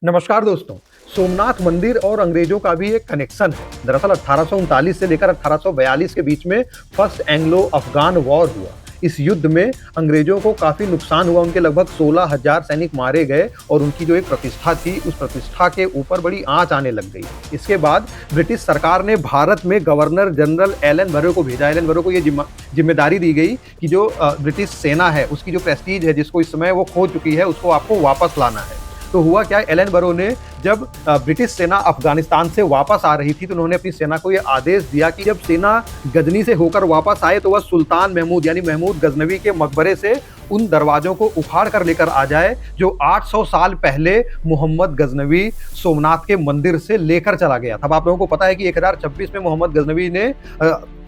नमस्कार दोस्तों। सोमनाथ मंदिर और अंग्रेजों का भी एक कनेक्शन है। दरअसल 1839 से लेकर 1842 के बीच में फर्स्ट एंग्लो अफगान वॉर हुआ। इस युद्ध में अंग्रेजों को काफी नुकसान हुआ। उनके लगभग 16,000 सैनिक मारे गए और उनकी जो एक प्रतिष्ठा थी, उस प्रतिष्ठा के ऊपर बड़ी आंच आने लग गई। इसके बाद ब्रिटिश सरकार ने भारत में गवर्नर जनरल एलन बरो को भेजा। एलन बरो को ये जिम्मेदारी दी गई कि जो ब्रिटिश सेना है, उसकी जो प्रेस्टीज है, जिसको इस समय वो खो चुकी है, उसको आपको वापस लाना है। तो हुआ क्या, एलन बरो ने जब ब्रिटिश सेना अफगानिस्तान से वापस आ रही थी तो उन्होंने अपनी सेना को यह आदेश दिया कि जब सेना गजनी से होकर वापस आए तो वह सुल्तान महमूद यानी महमूद गजनवी के मकबरे से उन दरवाजों को उखाड़ कर लेकर आ जाए जो 800 साल पहले मोहम्मद गजनवी सोमनाथ के मंदिर से लेकर चला गया था। अब आप लोगों को पता है कि 1026 में मोहम्मद गजनवी ने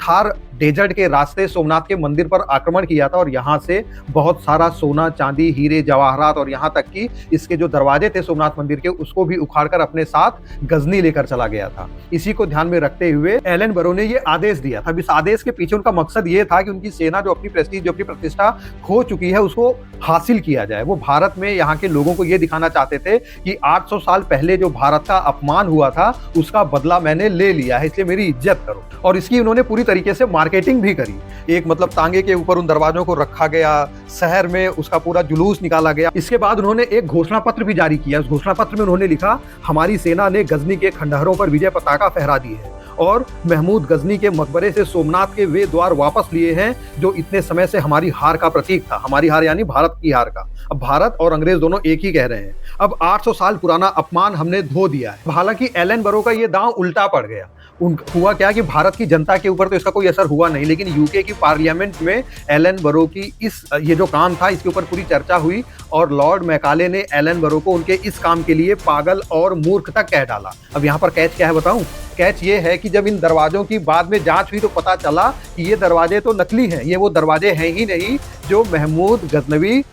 थार डेजर्ट के रास्ते सोमनाथ के मंदिर पर आक्रमण किया था और यहाँ से बहुत सारा सोना, चांदी, हीरे, जवाहरात और यहाँ तक कि इसके जो दरवाजे थे सोमनाथ मंदिर के, उसको भी उखाड़कर अपने साथ गजनी लेकर चला गया था। इसी को ध्यान में रखते हुए एलन बरो ने ये आदेश दिया था। इस आदेश के पीछे उनका मकसद ये था कि उनकी सेना जो अपनी प्रेस्टीज, जो अपनी प्रतिष्ठा खो चुकी है, उसको हासिल किया जाए। वो भारत में यहाँ के लोगों को ये दिखाना चाहते थे कि 800 साल पहले जो भारत का अपमान हुआ था, उसका बदला मैंने ले लिया है, इसलिए मेरी इज्जत करो। और इसकी उन्होंने पूरी तरीके से मार्केटिंग भी करी। एक मतलब तांगे के ऊपर उन दरवाजों को रखा गया, शहर में उसका पूरा जुलूस निकाला गया। इसके बाद उन्होंने एक घोषणा पत्र भी जारी किया। उस घोषणा पत्र में उन्होंने लिखा, हमारी सेना ने गजनी के खंडहरों पर विजय पताका फहरा दी है और महमूद गजनी के मकबरे से सोमनाथ के वे द्वार वापस लिए हैं जो इतने समय से हमारी हार का प्रतीक था। हमारी हार यानी भारत की हार का। अब भारत और अंग्रेज दोनों एक ही कह रहे हैं। अब 800 साल पुराना अपमान हमने धो दिया है। हालांकि एलन बरो का ये दांव उल्टा पड़ गया। हुआ क्या कि भारत की जनता के ऊपर तो इसका कोई असर हुआ नहीं, लेकिन यूके की पार्लियामेंट में एलन बरो की ये जो काम था, इसके ऊपर पूरी चर्चा हुई और लॉर्ड मैकाले ने एलन बरो को उनके इस काम के लिए पागल और मूर्ख तक कह डाला। अब यहाँ पर कैच क्या है बताऊं? कैच ये है कि जब इन दरवाजों की बाद में जांच हुई तो पता चला कि ये दरवाजे तो नकली हैं। ये वो दरवाजे हैं ही नहीं जो महमूद गजनवी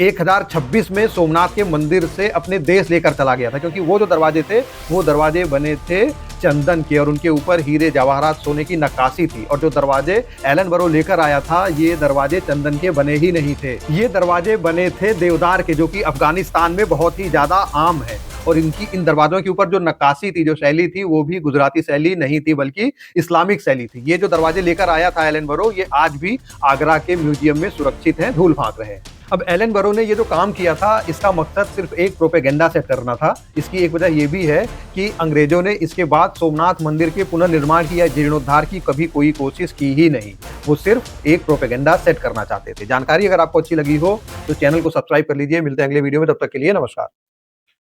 1026 में सोमनाथ के मंदिर से अपने देश लेकर चला गया था, क्योंकि वो जो दरवाजे थे, वो दरवाजे बने थे चंदन के और उनके ऊपर हीरे, जवाहरात, सोने की नक्काशी थी। और जो दरवाजे एलन बरो लेकर आया था, ये दरवाजे चंदन के बने ही नहीं थे। ये दरवाजे बने थे देवदार के, जो कि अफगानिस्तान में बहुत ही ज्यादा आम है। और इन दरवाजों के ऊपर जो नक्काशी थी, जो शैली थी, वो भी गुजराती शैली नहीं थी बल्कि इस्लामिक शैली थी। ये जो दरवाजे लेकर आया था एलन बरो, ये आज भी आगरा के म्यूजियम में सुरक्षित हैं, धूल फांक रहे हैं। अब एलन बरो ने ये जो काम किया था, इसका मकसद सिर्फ एक प्रोपेगेंडा सेट करना था। इसकी एक वजह यह भी है कि अंग्रेजों ने इसके बाद सोमनाथ मंदिर के पुनर्निर्माण की या जीर्णोद्धार की कभी कोई कोशिश की ही नहीं। वो सिर्फ एक प्रोपेगेंडा सेट करना चाहते थे। जानकारी अगर आपको अच्छी लगी हो तो चैनल को सब्सक्राइब कर लीजिए। मिलते हैं अगले वीडियो में, तब तक के लिए नमस्कार।